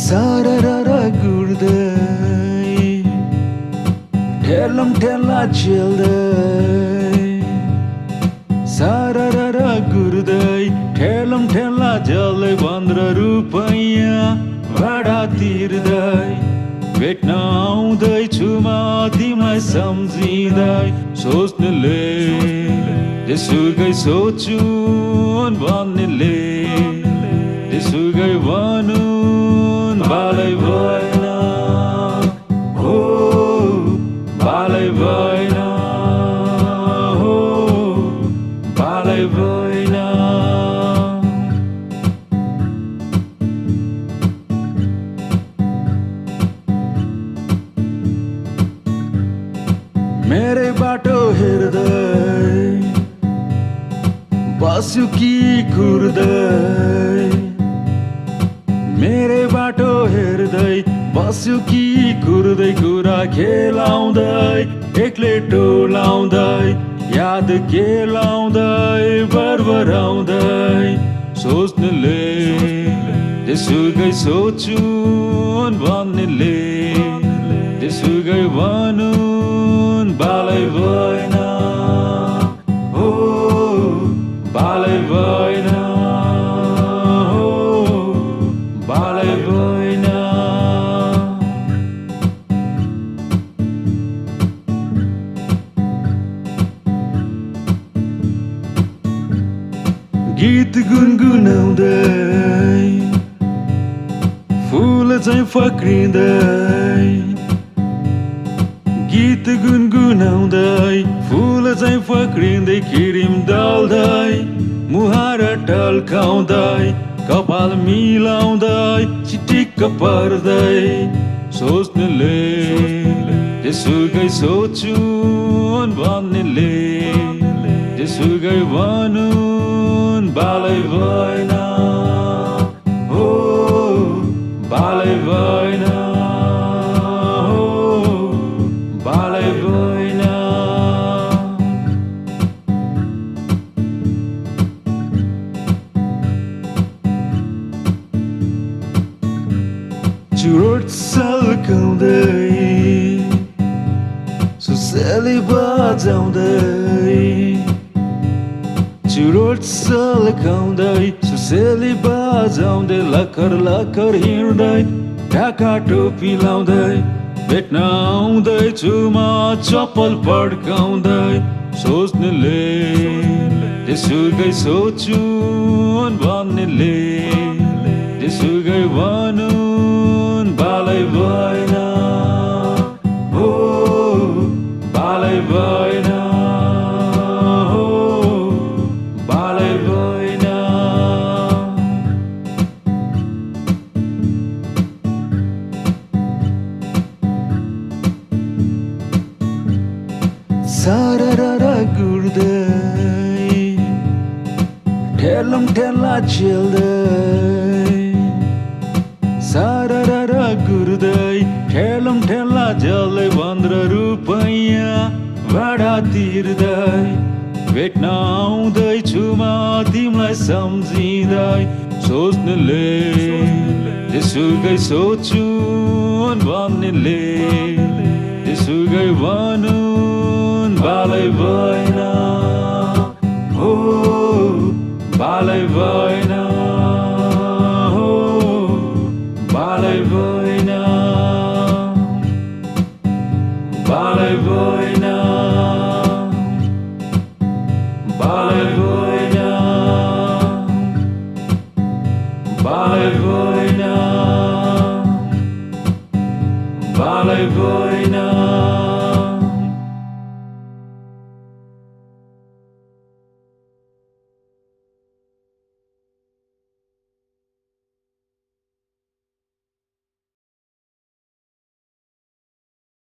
Sararara gurday Telam tela childay Sararara gurday Telam tela jalai bandra rupaiya Vada tirday Vetna aउँदै छु म तिमीलाई सम्झिँदै सोच्नेले त्यसुकै सोचुन् भन्नेले त्यसुकै भनुन् बालै भएन हो बालै भएन हो बालै भएन मेरै बाटो हेर्दै बस्यो कि कुर्दै मेरै बाटो हेर्दै बस्यो कि कुर्दै कुरा खेलाउँदै एक्लै टोलाउँदै याद केलाउँदै बरबराउँदै सोच्नेले त्यसुकै सोचुन् भन्नेले त्यसुकै भनुन् बालै भएन हो बालै भएन हो बालै भएन गीत गुनगुनाउँदै फुल चाहिँ फक्रिँदै गीत गुनगुनाउँदै फुल चाहिँ फक्रिँदै किरिम दल्दै मुहार टल्काउँदै कपाल मिलाउँदै चिटिक्क पर्दै सोच्नेले त्यसुकै सोचुन् भन्नेले त्यसुकै भनुन् बालै भएन हो बालै भएन हो बालै भएन चुरोट सल्काउँदै सुसेली बजाउँदै चुरोट सल्काउँदै सुसेली बजाउँदै लखर लखर हिँड्दै ढाका टोपी लाउँदै भेट्न आउँदैछु म चप्पल पड्काउँदै सोच्नेले त्यसुकै सोचुन् भन्नेले त्यसुकै भनुन् बालै भएन हो बालै भएन हो बालै भएन Sararara gurday Telam tela childay Sararara gurday Telam tela jalai bandra rupaiya Vada tirday भेट्न आउँदै छु म तिमीलाई सम्झिँदै सोच्नेले त्यसुकै सोचुन् भन्नेले त्यसुकै भनुन् बालै भएन हो बालै भएन हो बालै भएन बालै भएन बालै भएन बालै भएन बालै भएन